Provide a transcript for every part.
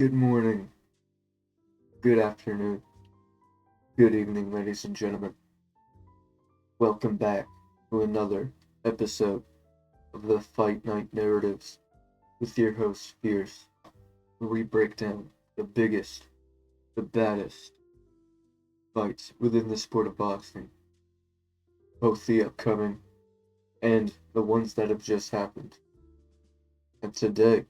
Good morning, good afternoon, good evening, ladies and gentlemen. Welcome back to another episode of the Fight Night Narratives with your host, Fierce, where we break down the biggest, the baddest fights within the sport of boxing, both the upcoming and the ones that have just happened. And today,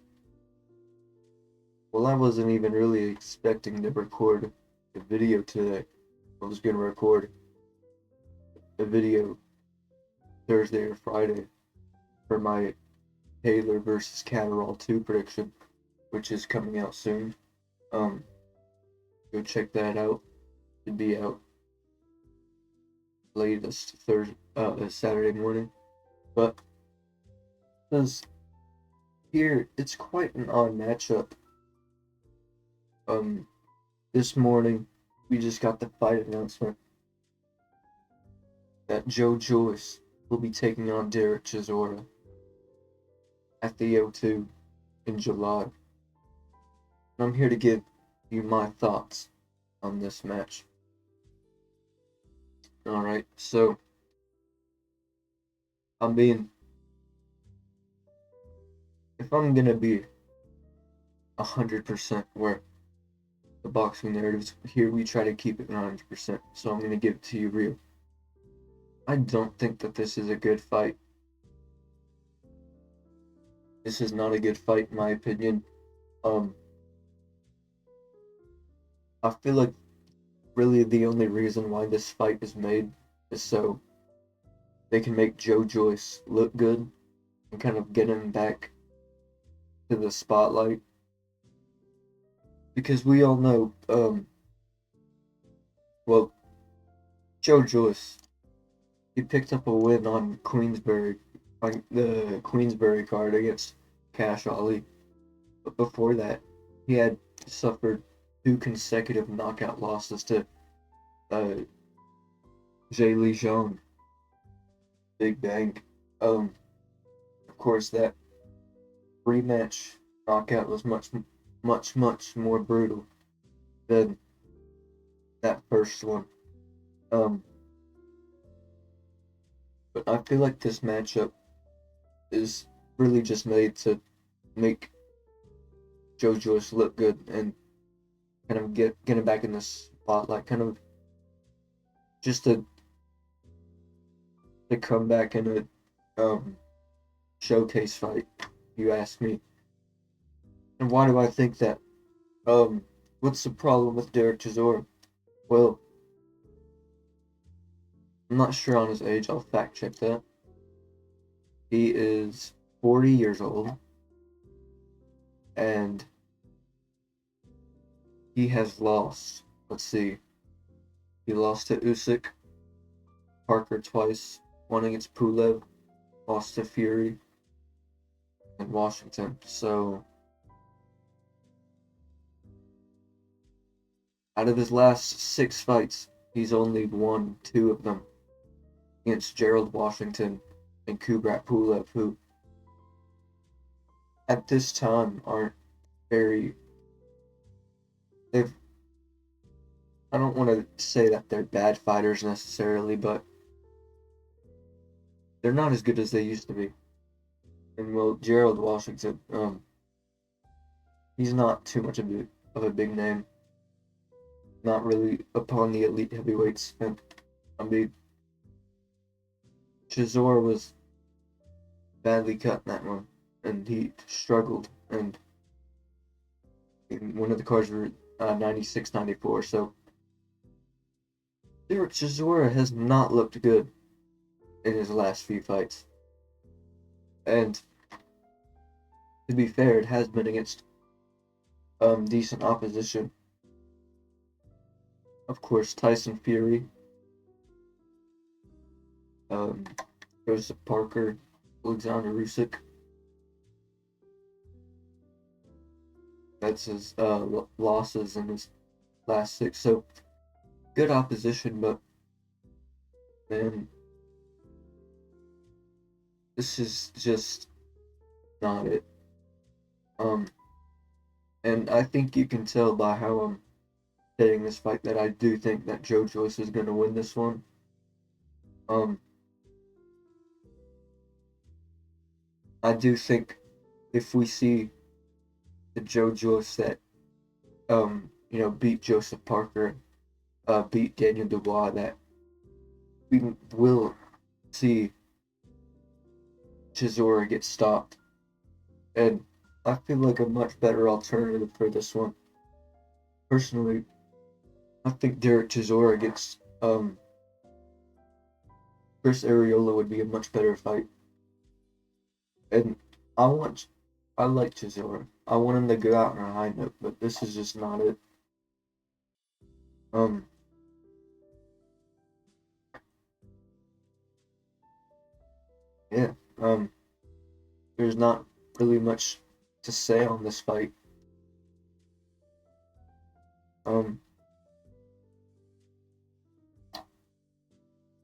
well, I wasn't even really expecting to record a video today. I was going to record a video Thursday or Friday for my Taylor versus Catterall 2 prediction, which is coming out soon. Um, Go check that out. It'd be out latest Saturday morning. But because here it's quite an odd matchup. Um, this morning we just got the fight announcement that Joyce will be taking on Derek Chisora at the O2 in July. And I'm here to give you my thoughts on this match. Alright, so if I'm gonna be 100% where the boxing narratives here, we try to keep it 100%, so I'm gonna give it to you real. I don't think that this is a good fight. This is not a good fight in my opinion. I feel like really the only reason why this fight is made is so they can make Joyce look good and kind of get him back to the spotlight. Because we all know, well, Joyce, he picked up a win on the Queensbury card against Cash Ali. But before that, he had suffered 2 consecutive knockout losses to Jay Lee Zhang, Big Bang. Of course, that rematch knockout was much more brutal than that first one. But I feel like this matchup is really just made to make Joyce look good and kind of get him back in the spotlight, kind of just to come back in a showcase fight, you ask me. And why do I think that? What's the problem with Derek Chisora? Well, I'm not sure on his age. I'll fact check that. He is 40 years old, and he has lost. Let's see. He lost to Usyk, Parker twice, won against Pulev, lost to Fury, and Washington. So, out of his last 6 fights, he's only won 2 of them against Gerald Washington and Kubrat Pulev, who at this time aren't very. They've. I don't want to say that they're bad fighters necessarily, but they're not as good as they used to be. And well, Gerald Washington, he's not too much of a big name. Not really upon the elite heavyweights, and I mean, Chisora was badly cut in that one, and he struggled. And in one of the cards were 96, 94. So Derek Chisora has not looked good in his last few fights. And to be fair, it has been against decent opposition. Of course, Tyson Fury, Joseph Parker, Alexander Usyk. That's his losses in his last 6. So good opposition, but man, this is just not it. And I think you can tell by how I'm hitting this fight that I do think that Joyce is going to win this one. Um, I do think if we see the Joyce that beat Joseph Parker, beat Daniel Dubois, that we will see Chisora get stopped. And I feel like a much better alternative for this one. Personally, I think Derek Chisora gets Chris Arreola would be a much better fight. And I want I like Chisora. I want him to go out on a high note, but this is just not it. Um yeah. There's not really much to say on this fight. Um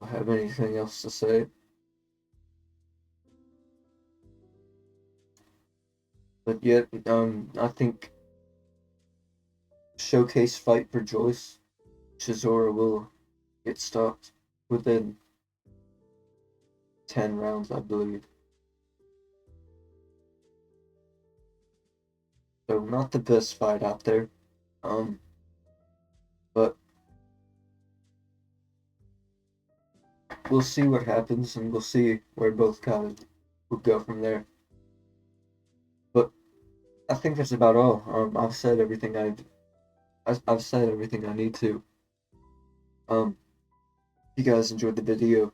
I have anything else to say. But yet, I think showcase fight for Joyce, Chisora will get stopped within 10 rounds, I believe. So not the best fight out there. Um, but we'll see what happens, and we'll see where both guys will go from there. But I think that's about all. I've said everything I need to. If you guys enjoyed the video,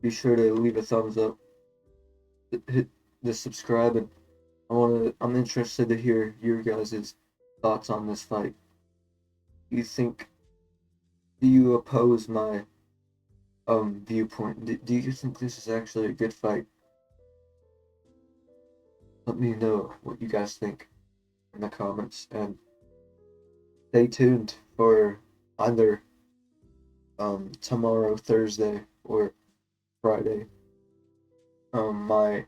be sure to leave a thumbs up, hit the subscribe, and I'm interested to hear your guys' thoughts on this fight. You think do you oppose my viewpoint? Do you think this is actually a good fight? Let me know what you guys think in the comments, and stay tuned for either tomorrow, Thursday, or Friday. My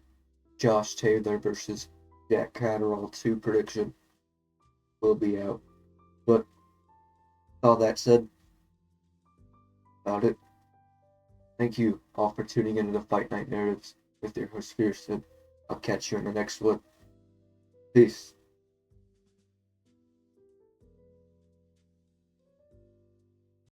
Josh Taylor versus Jack Catterall 2 prediction will be out. But all that said about it, thank you all for tuning into the Fight Night Narratives with your host Fierce. I'll catch you in the next one. Peace.